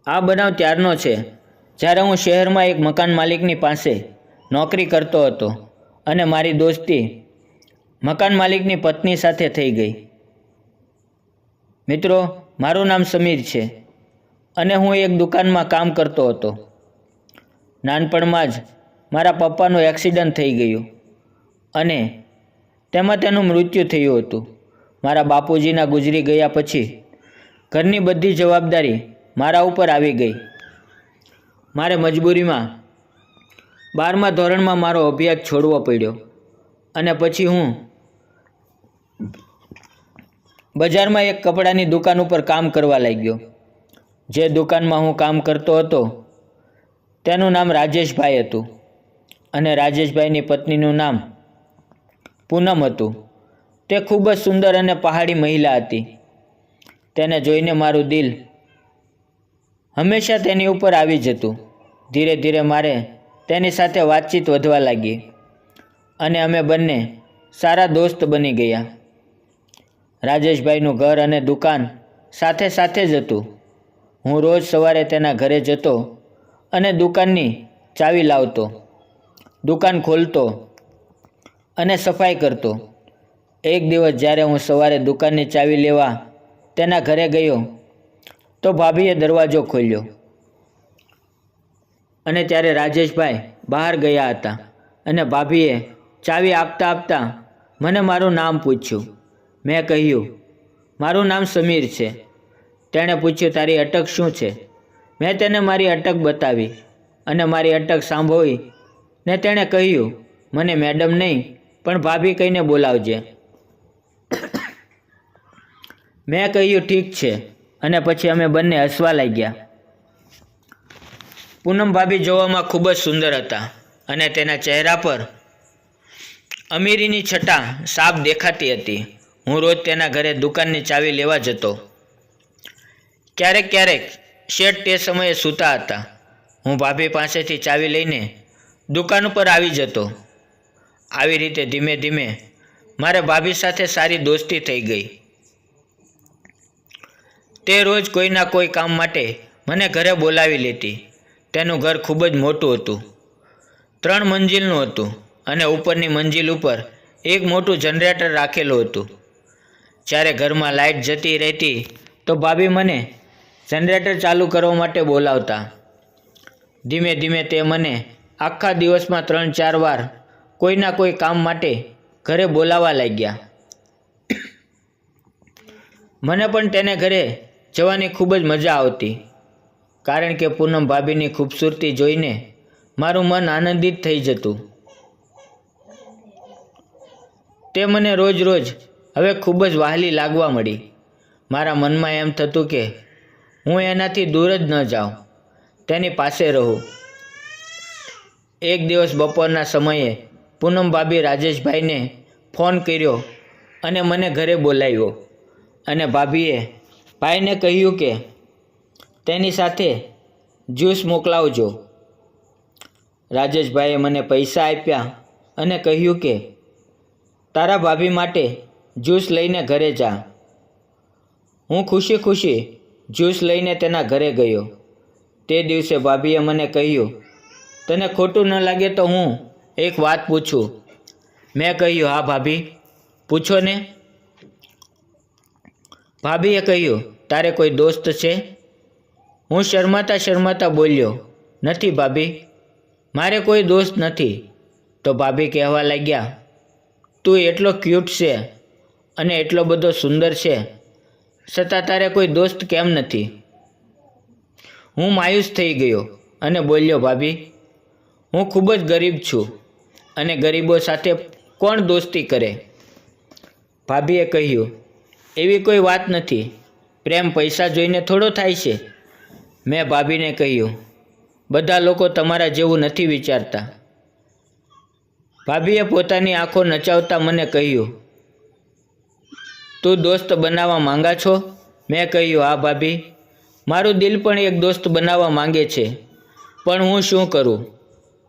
આ બનાવ ત્યારનો છે જ્યારે હું શહેરમાં એક મકાન માલિકની પાસે નોકરી કરતો હતો અને મારી દોસ્તી મકાન માલિકની પત્ની સાથે થઈ ગઈ. મિત્રો, મારું નામ સમીર છે અને હું એક દુકાનમાં કામ કરતો હતો. નાનપણમાં જ મારા પપ્પાનું એક્સિડન્ટ થઈ ગયું અને તેમાં તેનું મૃત્યુ થયું હતું. મારા બાપુજીના ગુજરી ગયા પછી ઘરની બધી જવાબદારી મારા ઉપર આવી ગઈ. મારે મજબૂરીમાં 12મા ધોરણમાં મારો અભ્યાસ છોડવો પડ્યો અને પછી હું બજારમાં એક કપડાની દુકાન ઉપર કામ કરવા લાગ્યો. જે દુકાનમાં હું કામ કરતો હતો તેનું નામ રાજેશભાઈ હતું અને રાજેશભાઈની પત્નીનું નામ પૂનમ હતું. તે ખૂબ જ સુંદર અને પહાડી મહિલા હતી. તેને જોઈને મારું દિલ હંમેશા તેની ઉપર આવી જતું. ધીરે ધીરે મારે તેની સાથે વાતચીત વધવા લાગી અને અમે બંને સારા દોસ્ત બની ગયા. રાજેશભાઈનું ઘર અને દુકાન સાથે સાથે જ હતું. હું રોજ સવારે તેના ઘરે જતો અને દુકાનની ચાવી લાવતો, દુકાન ખોલતો અને સફાઈ કરતો. એક દિવસ જ્યારે હું સવારે દુકાનની ચાવી લેવા તેના ઘરે ગયો તો ભાભીએ દરવાજો ખોલ્યો અને ત્યારે રાજેશભાઈ બહાર ગયા હતા અને ભાભીએ ચાવી આપતા આપતા મને મારું નામ પૂછ્યું. મેં કહ્યું, મારું નામ સમીર છે. તેણે પૂછ્યું, તારી અટક શું છે? મેં તેને મારી અટક બતાવી અને મારી અટક સાંભળીને તેણે કહ્યું, મને મેડમ નહીં પણ ભાભી કહીને બોલાવજે. મેં કહ્યું, ઠીક છે, અને પછી અમે બંને હસવા લાગ્યા. પૂનમ ભાભી જોવામાં ખૂબ જ સુંદર હતા અને તેના ચહેરા પર અમીરીની છટા સાફ દેખાતી હતી. હું રોજ તેના ઘરે દુકાનની ચાવી લેવા જતો. ક્યારેક ક્યારેક શેઠ તે સમયે સૂતા હતા. હું ભાભી પાસેથી ચાવી લઈને દુકાન ઉપર આવી જતો. આવી રીતે ધીમે ધીમે મારે ભાભી સાથે સારી દોસ્તી થઈ ગઈ. તે રોજ કોઈના કોઈ કામ માટે મને ઘરે બોલાવી લેતી. તેનું ઘર ખૂબ જ મોટું હતું. 3 મંજિલનું હતું અને ઉપરની મંજિલ ઉપર એક મોટું જનરેટર રાખેલું હતું. જ્યારે ઘરમાં લાઇટ જતી રહેતી તો ભાભી મને જનરેટર ચાલુ કરવા માટે બોલાવતા. ધીમે ધીમે તે મને આખા દિવસમાં 3-4 વાર કોઈના કોઈ કામ માટે ઘરે બોલાવવા લાગ્યા. મને પણ તેને ઘરે જવાની ખૂબ જ મજા આવતી કારણ કે પૂનમ ભાભીની ખૂબસૂરતી જોઈને મારું મન આનંદિત થઈ જતું. તે મને રોજ રોજ હવે ખૂબ જ વહાલી લાગવા મળી. મારા મનમાં એમ થતું કે હું એનાથી દૂર જ ન જાઉં, તેની પાસે રહું. એક દિવસ બપોરના સમયે પૂનમ ભાભી રાજેશભાઈને ફોન કર્યો અને મને ઘરે બોલાવ્યો અને ભાભીએ ભાઈને કહ્યું કે તેની સાથે જ્યુસ મોકલાવજો. રાજેશભાઈએ મને પૈસા આપ્યા અને કહ્યું કે તારા ભાભી માટે જ્યુસ લઈને ઘરે જા. હું ખુશી ખુશી જ્યુસ લઈને તેના ઘરે ગયો. તે દિવસે ભાભીએ મને કહ્યું, તને ખોટું ન લાગે તો હું એક વાત પૂછું? મેં કહ્યું, હા ભાભી, પૂછો ને. ભાભીએ કહ્યું, તારે કોઈ દોસ્ત છે? હું શરમાતા શરમાતા બોલ્યો, નથી ભાભી, મારે કોઈ દોસ્ત નથી. તો ભાભી કહેવા લાગ્યા, તું એટલો ક્યુટ છે અને એટલો બધો સુંદર છે, છતાં તારે કોઈ દોસ્ત કેમ નથી? હું માયુસ થઈ ગયો અને બોલ્યો, ભાભી, હું ખૂબ જ ગરીબ છું અને ગરીબો સાથે કોણ દોસ્તી કરે? ભાભીએ કહ્યું, એવી કોઈ વાત નથી, પ્રેમ પૈસા જોઈને થોડો થાય છે. મેં ભાભીને કહ્યું, બધા લોકો તમારા જેવું નથી વિચારતા. ભાભીએ પોતાની આંખો નચાવતા મને કહ્યું, તું દોસ્ત બનાવવા માંગા છો? મેં કહ્યું, હા ભાભી, મારું દિલ પણ એક દોસ્ત બનાવવા માંગે છે, પણ હું શું કરું?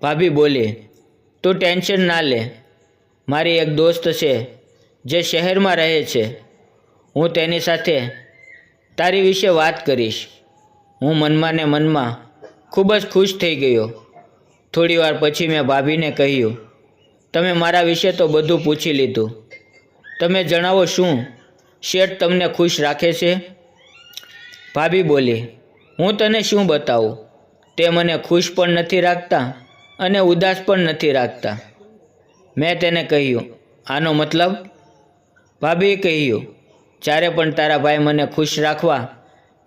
ભાભી બોલી, તું ટેન્શન ના લે, મારી એક દોસ્ત છે જે શહેરમાં રહે છે. હું તેની સાથે તારી વિશે વાત કરીશ. હું મનમાં ને મનમાં ખૂબ જ ખુશ થઈ ગયો. થોડી વાર પછી મેં ભાભીને કહ્યું, તમે મારા વિશે તો બધું પૂછી લીધું. તમે જણાવો શું શેઠ તમને ખુશ રાખે છે? ભાભી બોલી, હું તને શું બતાવું? તે મને ખુશ પણ નથી રાખતા અને ઉદાસ પણ નથી રાખતા. મેં તેને કહ્યું, આનો મતલબ? ભાભીએ કહ્યું, જ્યારે પણ તારા ભાઈ મને ખુશ રાખવા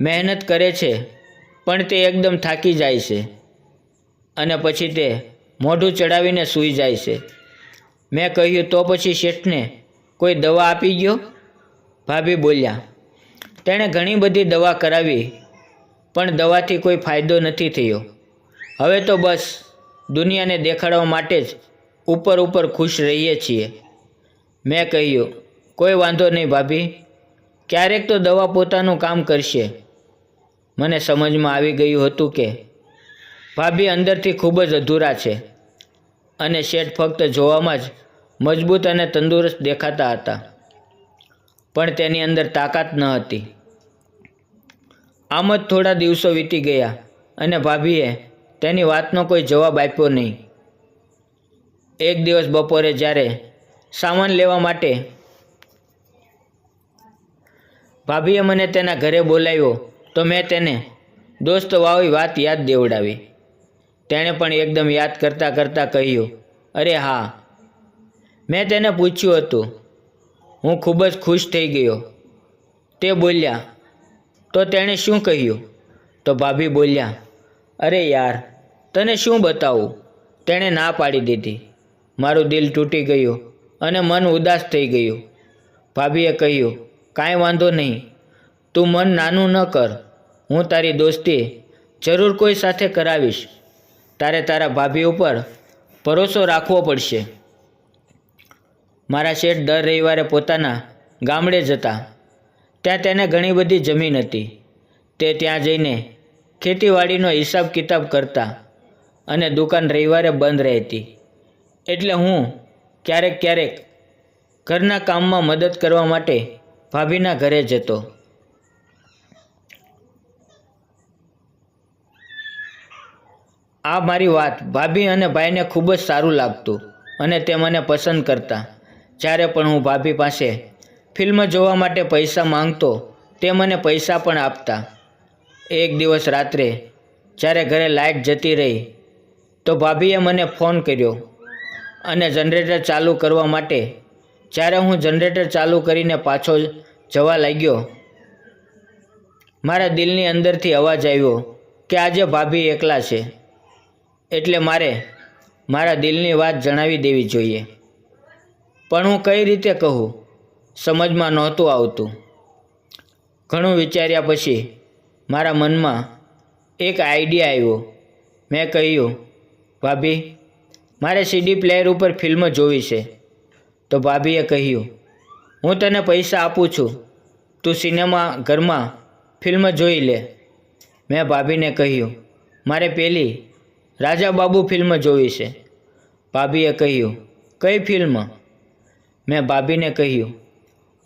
મહેનત કરે છે પણ તે એકદમ થાકી જાય છે અને પછી તે મોઢું ચડાવીને સૂઈ જાય છે. મેં કહ્યું, તો પછી શેઠને કોઈ દવા આપી ગયો? ભાભી બોલ્યા, તેણે ઘણી બધી દવા કરાવી પણ દવાથી કોઈ ફાયદો નથી થયો. હવે તો બસ દુનિયાને દેખાડવા માટે જ ઉપર ઉપર ખુશ રહીએ છીએ. મેં કહ્યું, કોઈ વાંધો નહીં ભાભી, ક્યારેક તો દવા પોતાનું કામ કરશે. મને સમજમાં આવી ગયું હતું કે ભાભી અંદરથી ખૂબ જ અધૂરા છે અને શેઠ ફક્ત જોવામાં જ મજબૂત અને તંદુરસ્ત દેખાતા હતા, પણ તેની અંદર તાકાત ન હતી. આમ જ થોડા દિવસો વીતી ગયા અને ભાભીએ તેની વાતનો કોઈ જવાબ આપ્યો નહીં. એક દિવસ બપોરે જ્યારે સામાન લેવા માટે ભાભીએ મને તેના ઘરે બોલાવ્યો તો મેં તેને દોસ્ત વાળી વાત યાદ દેવડાવી. તેણે પણ એકદમ યાદ કરતાં કરતાં કહ્યું, અરે હા, મેં તેને પૂછ્યું હતું. હું ખૂબ જ ખુશ થઈ ગયો. તે બોલ્યા, તો તેણે શું કહ્યું? તો ભાભી બોલ્યા, અરે યાર, તને શું બતાવું? તેણે ના પાડી દીધી. મારું દિલ તૂટી ગયું અને મન ઉદાસ થઈ ગયું. ભાભીએ કહ્યું, કાંઈ વાંધો નહીં, તું મન નાનું ન કર. હું તારી દોસ્તી જરૂર કોઈ સાથે કરાવીશ. તારે તારા ભાભી ઉપર ભરોસો રાખવો પડશે. મારા શેઠ દર રવિવારે પોતાના ગામડે જતા. ત્યાં તેને ઘણી બધી જમીન હતી. તે ત્યાં જઈને ખેતીવાડીનો હિસાબ કિતાબ કરતા અને દુકાન રવિવારે બંધ રહેતી. એટલે હું ક્યારેક ક્યારેક ઘરના કામમાં મદદ કરવા માટે ભાભીના ઘરે જતો. આ મારી વાત ભાભી અને ભાઈને ખૂબ જ સારું લાગતું અને તે મને પસંદ કરતા. જ્યારે પણ હું ભાભી પાસે ફિલ્મ જોવા માટે પૈસા માંગતો તે મને પૈસા પણ આપતા. એક દિવસ રાત્રે જ્યારે ઘરે લાઇટ જતી રહી તો ભાભીએ મને ફોન કર્યો અને જનરેટર ચાલુ કરવા માટે. જ્યારે હું જનરેટર ચાલુ કરીને પાછો જવા લાગ્યો, મારા દિલની અંદરથી અવાજ આવ્યો કે આજે ભાભી એકલા છે, એટલે મારે મારા દિલની વાત જણાવી દેવી જોઈએ. પણ હું કઈ રીતે કહું? સમજમાં નહોતું આવતું. ઘણું વિચાર્યા પછી મારા મનમાં એક આઈડિયા આવ્યો. મેં કહ્યું, ભાભી, મારે સીડી પ્લેયર ઉપર ફિલ્મ જોવી છે. તો ભાભીએ કહ્યું, હું તને પૈસા આપું છું, તું સિનેમા ઘરમાં ફિલ્મ જોઈ લે. મેં ભાભીને કહ્યું, મારે પેલી રાજા બાબુ ફિલ્મ જોવી છે. ભાભીએ કહ્યું, કઈ ફિલ્મ? મેં ભાભીને કહ્યું,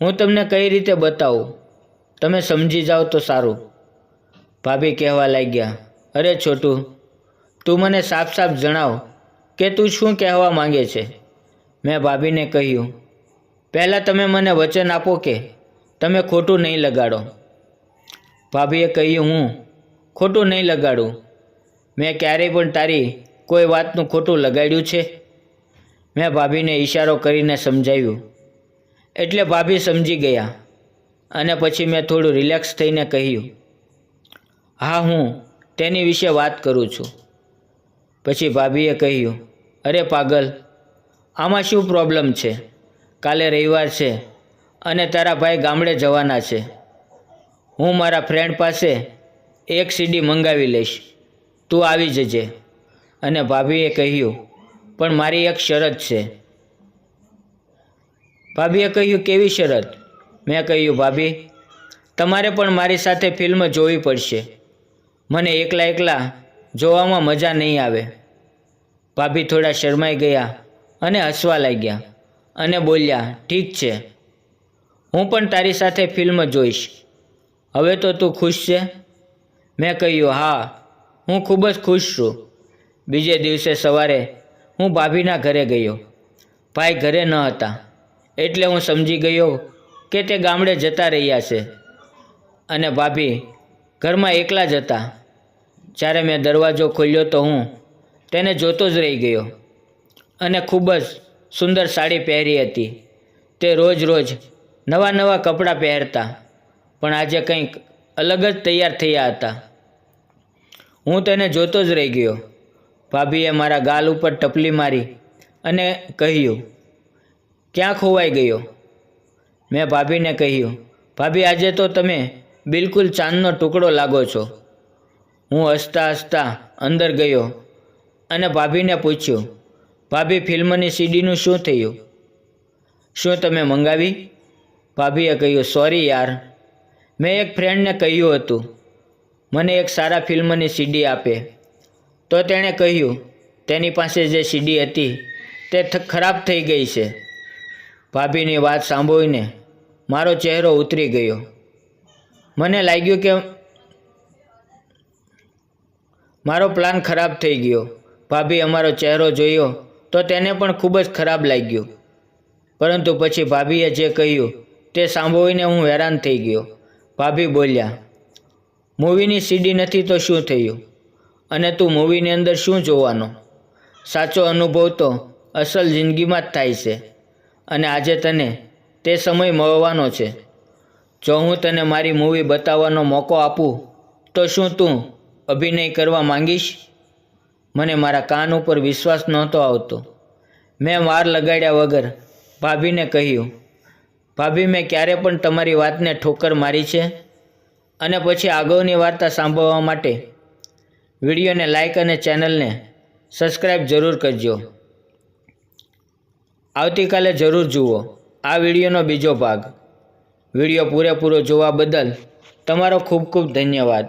હું તમને કઈ રીતે બતાવું? તમે સમજી જાઓ તો સારું. ભાભી કહેવા લાગ્યા, અરે છોટું, તું મને સાફ સાફ જણાવ કે તું શું કહેવા માંગે છે. મેં ભાભીને કહ્યું, પહેલાં તમે મને વચન આપો કે તમે ખોટું નહીં લગાડો. ભાભીએ કહ્યું, હું ખોટું નહીં લગાડું. મેં ક્યારેય પણ તારી કોઈ વાતનું ખોટું લગાડ્યું છે? મેં ભાભીને ઈશારો કરીને સમજાવ્યું. એટલે ભાભી સમજી ગયા અને પછી મેં થોડું રિલેક્સ થઈને કહ્યું, હા, હું તેની વિશે વાત કરું છું. પછી ભાભીએ કહ્યું, અરે પાગલ, આમાં શું પ્રોબ્લેમ છે? કાલે રવિવાર છે અને તારા ભાઈ ગામડે જવાના છે. હું મારા ફ્રેન્ડ પાસે એક સીડી મંગાવી લઈશ, તું આવી જજે. અને ભાભીએ કહ્યું, પણ મારી એક શરત છે. ભાભીએ કહ્યું, કેવી શરત? મેં કહ્યું, ભાભી, તમારે પણ મારી સાથે ફિલ્મ જોવી પડશે. મને એકલા એકલા જોવામાં મજા નહીં આવે. ભાભી થોડા શરમાઈ ગયા અને હસવા લાગ્યા અને બોલ્યા, ઠીક છે, હું પણ તારી સાથે ફિલ્મ જોઈશ. હવે તો તું ખુશ છે? મેં કહ્યું, હા, હું ખૂબ જ ખુશ છું. બીજે દિવસે સવારે હું ભાભીના ઘરે ગયો. ભાઈ ઘરે ન હતા, એટલે હું સમજી ગયો કે તે ગામડે જતા રહ્યા છે અને ભાભી ઘરમાં એકલા જ હતા. જ્યારે મેં દરવાજો ખોલ્યો તો હું તેને જોતો જ રહી ગયો અને ખૂબ જ સુંદર સાડી પહેરી હતી. તે રોજ નવા નવા કપડાં પહેરતા, પણ આજે કંઈક અલગ જ તૈયાર થયા હતા. હું તેને જોતો જ રહી ગયો. ભાભીએ મારા ગાલ ઉપર ટપલી મારી અને કહ્યું, ક્યાં ખોવાઈ ગયો? મેં ભાભીને કહ્યું, ભાભી, આજે તો તમે બિલકુલ ચાંદનો ટુકડો લાગો છો. હું હસતા હસતા અંદર ગયો અને ભાભીને પૂછ્યું, ભાભી, ફિલ્મની સીડીનું શું થયું? શું તમે મંગાવી? ભાભીએ કહ્યું, સોરી યાર, મેં એક ફ્રેન્ડને કહ્યું હતું મને એક સારા ફિલ્મની સીડી આપે, તો તેણે કહ્યું તેની પાસે જે સીડી હતી તે ખરાબ થઈ ગઈ છે. ભાભીની વાત સાંભળીને મારો ચહેરો ઉતરી ગયો. મને લાગ્યું કે મારો પ્લાન ખરાબ થઈ ગયો. ભાભી અમારો ચહેરો જોયો તો તેને પણ ખૂબ જ ખરાબ લાગ્યું. પરંતુ પછી ભાભીએ જે કહ્યું તે સાંભળીને હું હેરાન થઈ ગયો. ભાભી બોલ્યા, મૂવીની સીડી નથી તો શું થયું? અને તું મૂવીની અંદર શું જોવાનો? સાચો અનુભવ તો અસલ જિંદગીમાં જ થાય છે અને આજે તને તે સમય મળવાનો છે. જો હું તને મારી મૂવી બતાવવાનો મોકો આપું તો શું તું અભિનય કરવા માંગીશ? મને મારા કાન ઉપર વિશ્વાસ નહોતો આવતો. મેં વાર લગાડ્યા વગર ભાભીને કહ્યું, ભાભી, મેં ક્યારે પણ તમારી વાતને ઠોકર મારી છે? અને પછી આગળની વાર્તા સાંભળવા માટે વિડીયોને લાઈક અને ચેનલને સબસ્ક્રાઈબ જરૂર કરજો. આવતીકાલે જરૂર જુઓ આ વિડીયોનો બીજો ભાગ. વિડીયો પૂરેપૂરો જોવા બદલ તમારો ખૂબ ખૂબ ધન્યવાદ.